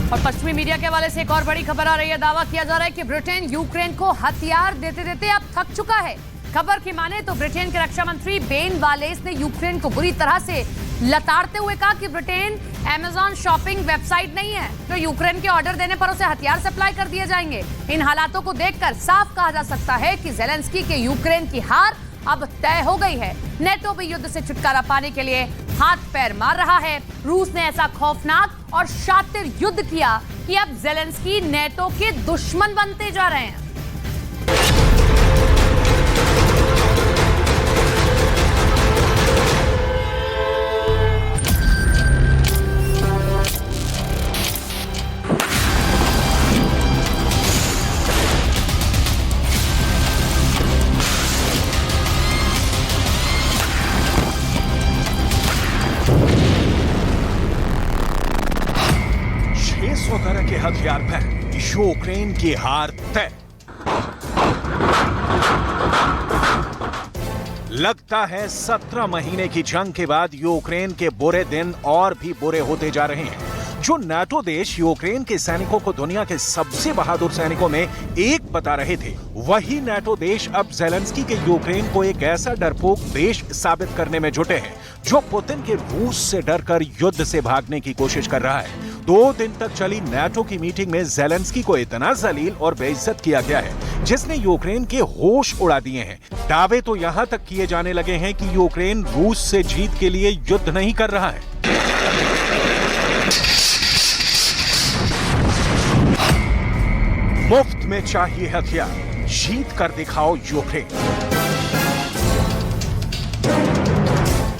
और पश्चिमी मीडिया के हवाले से एक और बड़ी खबर आ रही है। दावा किया जा रहा है कि ब्रिटेन यूक्रेन को हथियार देते देते अब थक चुका है। खबर की माने तो ब्रिटेन के रक्षा मंत्री बेन वालेस ने यूक्रेन को बुरी तरह से लताड़ते हुए कहा कि ब्रिटेन अमेज़न शॉपिंग वेबसाइट नहीं है तो यूक्रेन के ऑर्डर देने पर उसे हथियार सप्लाई कर दिए जाएंगे। इन हालातों को देखकर साफ कहा जा सकता है कि ज़ेलेंस्की के यूक्रेन की हार अब तय हो गई है। नेटो भी युद्ध से छुटकारा पाने के लिए हाथ पैर मार रहा है। रूस ने ऐसा खौफनाक और शातिर युद्ध किया कि अब ज़ेलेंस्की नेटो के दुश्मन बनते जा रहे हैं। तरह के हथियार फैल, यूक्रेन की हार तय। लगता है 17 महीने की जंग के बाद यूक्रेन के बुरे दिन और भी बुरे होते जा रहे हैं। जो नाटो देश यूक्रेन के सैनिकों को दुनिया के सबसे बहादुर सैनिकों में एक बता रहे थे, वही नाटो देश अब ज़ेलेंस्की के यूक्रेन को एक ऐसा डरपोक देश साबित करने में जुटे हैं जो पुतिन के रूस से डरकर युद्ध से भागने की कोशिश कर रहा है। 2 दिन तक चली नाटो की मीटिंग में ज़ेलेंस्की को इतना जलील और बेइज्जत किया गया है जिसने यूक्रेन के होश उड़ा दिए हैं। दावे तो यहां तक किए जाने लगे हैं कि यूक्रेन रूस से जीत के लिए युद्ध नहीं कर रहा है। मुफ्त में चाहिए हथियार, जीत कर दिखाओ यूक्रेन।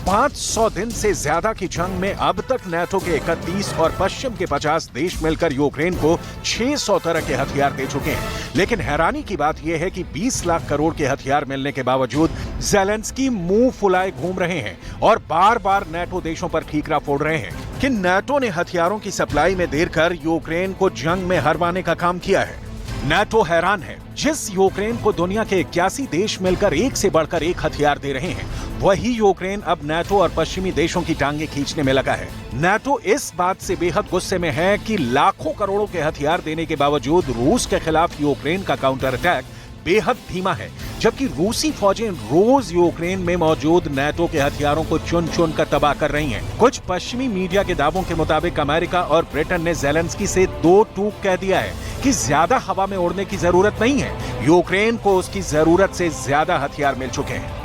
500 दिन से ज्यादा की जंग में अब तक नाटो के 31 और पश्चिम के 50 देश मिलकर यूक्रेन को 600 तरह के हथियार दे चुके हैं। लेकिन हैरानी की बात यह है कि 20 लाख करोड़ के हथियार मिलने के बावजूद ज़ेलेंस्की मुंह फुलाए घूम रहे हैं और बार बार नाटो देशों पर ठीकरा फोड़ रहे हैं कि नाटो ने हथियारों की सप्लाई में देर कर यूक्रेन को जंग में हरवाने का काम किया है। नाटो हैरान है, जिस यूक्रेन को दुनिया के 81 देश मिलकर एक से बढ़कर एक हथियार दे रहे हैं, वही यूक्रेन अब नाटो और पश्चिमी देशों की टांगे खींचने में लगा है। नाटो इस बात से बेहद गुस्से में है कि लाखों करोड़ों के हथियार देने के बावजूद रूस के खिलाफ यूक्रेन का काउंटर अटैक बेहद धीमा है, जबकि रूसी फौजें रोज यूक्रेन में मौजूद नाटो के हथियारों को चुन चुन कर तबाह कर रही हैं। कुछ पश्चिमी मीडिया के दावों के मुताबिक अमेरिका और ब्रिटेन ने ज़ेलेंस्की से 2 टूक कह दिया है कि ज्यादा हवा में उड़ने की जरूरत नहीं है, यूक्रेन को उसकी जरूरत से ज्यादा हथियार मिल चुके हैं।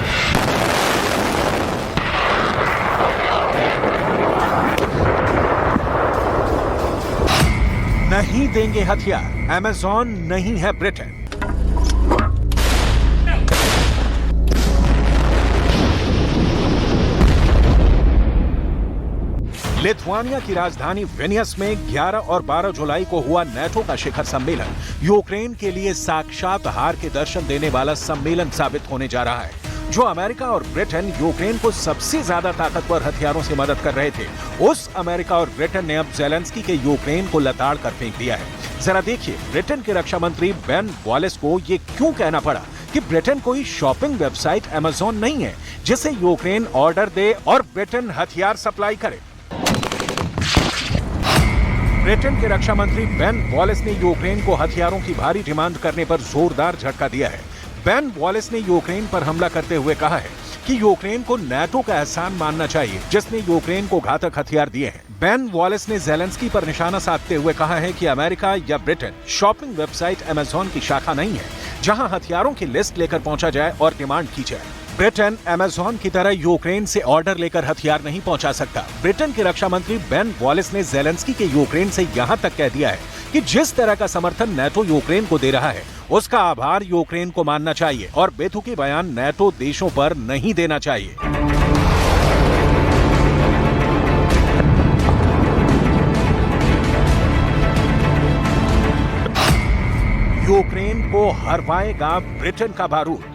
नहीं देंगे हथियार, अमेज़न नहीं है ब्रिटेन। लिथुआनिया की राजधानी विनियस में 11 और 12 जुलाई को हुआ नाटो का शिखर सम्मेलन यूक्रेन के लिए साक्षात हार के दर्शन देने वाला सम्मेलन साबित होने जा रहा है। जो अमेरिका और ब्रिटेन यूक्रेन को सबसे ज्यादा ताकतवर हथियारों से मदद कर रहे थे, उस अमेरिका और ब्रिटेन ने अब ज़ेलेंस्की के यूक्रेन को लताड़ कर फेंक दिया है। जरा देखिए ब्रिटेन के रक्षा मंत्री बेन वॉलेस को ये क्यों कहना पड़ा कि ब्रिटेन कोई शॉपिंग वेबसाइट अमेज़न नहीं है जिसे यूक्रेन ऑर्डर दे और ब्रिटेन हथियार सप्लाई करे। ब्रिटेन के रक्षा मंत्री बेन वॉलेस ने यूक्रेन को हथियारों की भारी डिमांड करने पर जोरदार झटका दिया है। बेन वॉलेस ने यूक्रेन पर हमला करते हुए कहा है कि यूक्रेन को नाटो का एहसान मानना चाहिए जिसने यूक्रेन को घातक हथियार दिए हैं। बेन वॉलेस ने ज़ेलेंस्की पर निशाना साधते हुए कहा है कि अमेरिका या ब्रिटेन शॉपिंग वेबसाइट अमेज़न की शाखा नहीं है जहां हथियारों की लिस्ट लेकर पहुंचा जाए और डिमांड की जाए। ब्रिटेन अमेज़न की तरह यूक्रेन से ऑर्डर लेकर हथियार नहीं पहुंचा सकता। ब्रिटेन के रक्षा मंत्री बेन वॉलेस ने ज़ेलेंस्की के यूक्रेन से यहां तक कह दिया है कि जिस तरह का समर्थन नाटो यूक्रेन को दे रहा है उसका आभार यूक्रेन को मानना चाहिए और बेतुकी बयान नाटो देशों पर नहीं देना चाहिए। यूक्रेन को हरवाएगा ब्रिटेन का बारूद।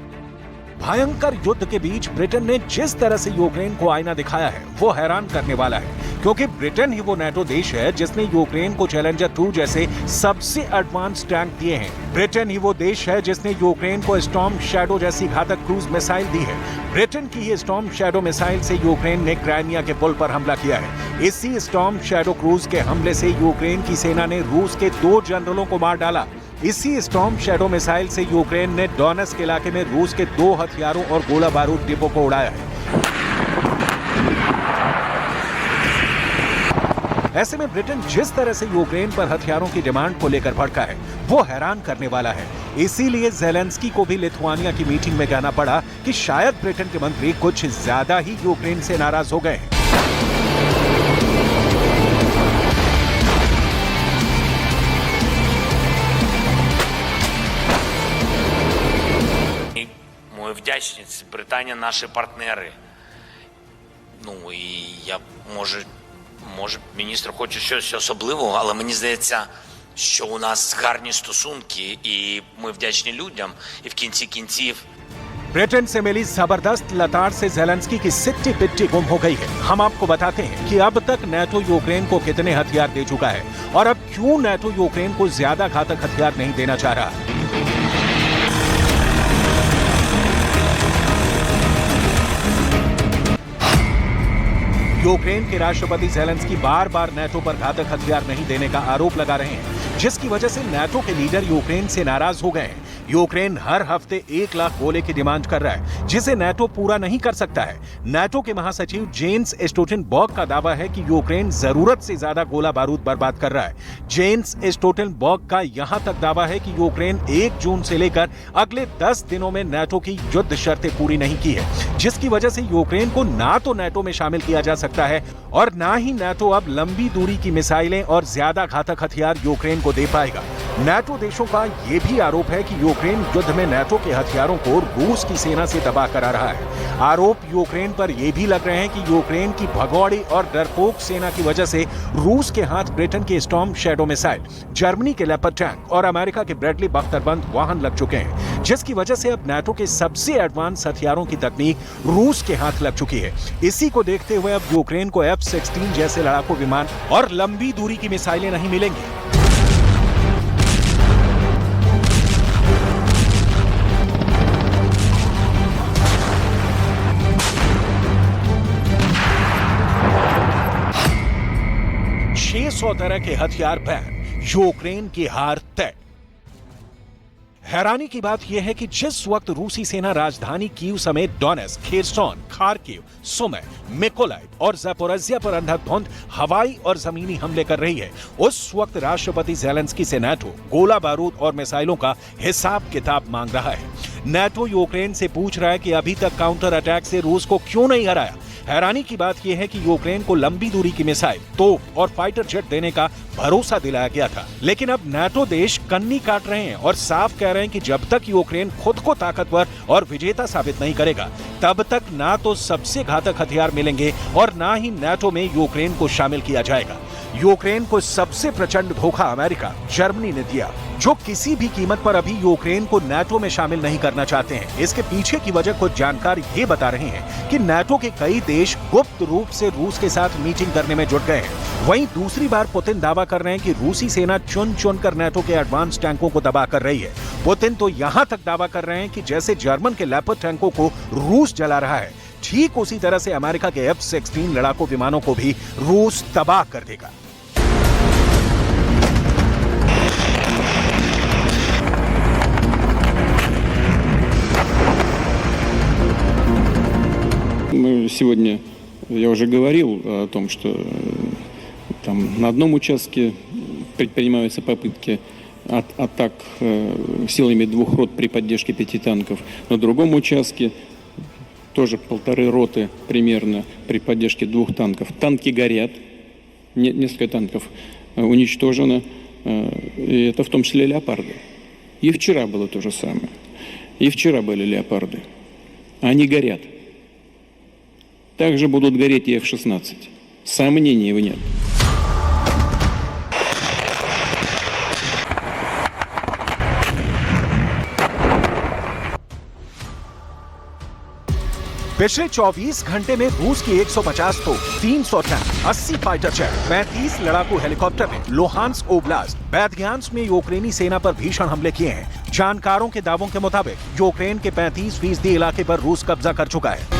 भयंकर युद्ध के बीच ब्रिटेन ने जिस तरह से यूक्रेन को आईना दिखाया है वो हैरान करने वाला है। क्योंकि ब्रिटेन ही वो नेटो देश है जिसने यूक्रेन को चैलेंजर 2 जैसे सबसे एडवांस टैंक दिए हैं। ब्रिटेन ही वो देश है जिसने यूक्रेन को स्टॉर्म शैडो जैसी घातक क्रूज मिसाइल दी है। ब्रिटेन की ही स्टॉर्म शैडो मिसाइल से यूक्रेन ने क्राइमिया के पुल पर हमला किया है। इसी स्टॉर्म शैडो क्रूज के हमले से यूक्रेन की सेना ने रूस के 2 जनरलों को मार डाला। इसी स्टॉर्म शैडो मिसाइल से यूक्रेन ने डोनेट्स्क इलाके में रूस के 2 हथियारों और गोला बारूद डिपो को उड़ाया है। ऐसे में ब्रिटेन जिस तरह से यूक्रेन पर हथियारों की डिमांड को लेकर भड़का है वो हैरान करने वाला है। इसीलिए ज़ेलेंस्की को भी लिथुआनिया की मीटिंग में कहना पड़ा कि शायद ब्रिटेन के मंत्री कुछ ज्यादा ही यूक्रेन से नाराज हो गए हैं। Ми вдячні, Британія наші партнери. Ну і я, може міністр хоче щось особливого, але мені здається, що у нас гарні стосунки, і ми вдячні людям, і в кінці кінців ब्रिटेन से मिली जबरदस्त लताड़ से ज़ेलेंस्की की सिट्टी पिट्टी गुम हो गई है। हम आपको बताते हैं कि अब तक नेटो यूक्रेन को कितने हथियार दे चुका है और अब क्यों नेटो यूक्रेन को ज्यादा घातक हथियार नहीं देना चाह रहा। यूक्रेन के राष्ट्रपति ज़ेलेंस्की बार बार नेटो पर घातक हथियार नहीं देने का आरोप लगा रहे हैं, जिसकी वजह से नेटो के लीडर यूक्रेन से नाराज हो गए हैं। यूक्रेन हर हफ्ते 1 लाख गोले की डिमांड कर रहा है, जिसे नेटो पूरा नहीं कर सकता है। नेटो के महासचिव जेन्स स्टोल्टनबर्ग का दावा है कि यूक्रेन जरूरत से ज्यादा गोला बारूद बर्बाद कर रहा है। जेन्स स्टोल्टनबर्ग का यहां तक दावा है कि यूक्रेन 1 जून से लेकर अगले 10 दिनों में नेटो की युद्ध शर्तें पूरी नहीं की है, जिसकी वजह से यूक्रेन को ना तो नेटो में शामिल किया जा सकता है और ना ही नेटो अब लंबी दूरी की मिसाइलें और ज्यादा घातक हथियार यूक्रेन को दे पाएगा। नेटो देशों का यह भी आरोप है कि यूक्रेन युद्ध में नेटो के हथियारों को रूस की सेना से दबा करा रहा है। आरोप यूक्रेन पर यह भी लग रहे हैं कि यूक्रेन की भगौड़ी और डरपोक सेना की वजह से रूस के हाथ ब्रिटेन के स्टॉर्म शैडो मिसाइल, जर्मनी के लेपर्ड टैंक और अमेरिका के ब्रैडली बख्तरबंद वाहन लग चुके हैं, जिसकी वजह से अब नेटो के सबसे एडवांस हथियारों की तकनीक रूस के हाथ लग चुकी है। इसी को देखते हुए अब यूक्रेन को F-16 जैसे लड़ाकू विमान और लंबी दूरी की मिसाइलें नहीं मिलेंगी। सौ तरह के हथियार बैन, यूक्रेन की हार तय। हैरानी की बात यह है कि जिस वक्त रूसी सेना राजधानी कीव समेत डोनेट्स्क, खेर्सोन, खार्किव, सुमी, मिकोलाइव और ज़पोरिज़िया पर अंधाधुंध हवाई और जमीनी हमले कर रही है, उस वक्त राष्ट्रपति ज़ेलेंस्की से नेटो गोला बारूद और मिसाइलों का हिसाब किताब मांग रहा है। नेटो यूक्रेन से पूछ रहा है कि अभी तक काउंटर अटैक से रूस को क्यों नहीं हराया। हैरानी की बात यह है कि यूक्रेन को लंबी दूरी की मिसाइल, तोप और फाइटर जेट देने का भरोसा दिलाया गया था, लेकिन अब नेटो देश कन्नी काट रहे हैं और साफ कह रहे हैं कि जब तक यूक्रेन खुद को ताकतवर और विजेता साबित नहीं करेगा, तब तक ना तो सबसे घातक हथियार मिलेंगे और ना ही नेटो में यूक्रेन को शामिल किया जाएगा। यूक्रेन को सबसे प्रचंड धोखा अमेरिका, जर्मनी ने दिया, जो किसी भी कीमत पर अभी यूक्रेन को नेटो में शामिल नहीं करना चाहते हैं। इसके पीछे की वजह कुछ जानकार ये बता रहे हैं कि नेटो के कई देश गुप्त रूप से रूस के साथ मीटिंग करने में जुट गए हैं। वहीं दूसरी बार पुतिन दावा कर रहे हैं कि रूसी सेना चुन चुन कर नेटो के एडवांस टैंकों को दबा कर रही है। पुतिन तो यहां तक दावा कर रहे हैं कि जैसे जर्मन के लेपर्ड टैंकों को रूस जला रहा है, ठीक उसी तरह से अमेरिका के F-16 लड़ाकू विमानों को भी रूस तबाह कर देगा। Сегодня я уже говорил о том, что там на одном участке предпринимаются попытки атак силами 2 рот при поддержке 5 танков. На другом участке тоже 1,5 роты примерно при поддержке 2 танков. Танки горят, несколько танков уничтожено, и это в том числе леопарды. И вчера было то же самое. И вчера были леопарды. Они горят. Также будут гореть и F-16. Сомнений нет. पिछले 24 घंटे में रूस की 150 तोप, 300 टैंक, 80 फाइटर जेट, 35 लड़ाकू हेलीकॉप्टर ने लुहांस्क ओब्लास्ट, बेदयान्स्क में यूक्रेनी सेना पर भीषण हमले किए हैं। जानकारों के दावों के मुताबिक यूक्रेन के 35% इलाके पर रूस कब्जा कर चुका है।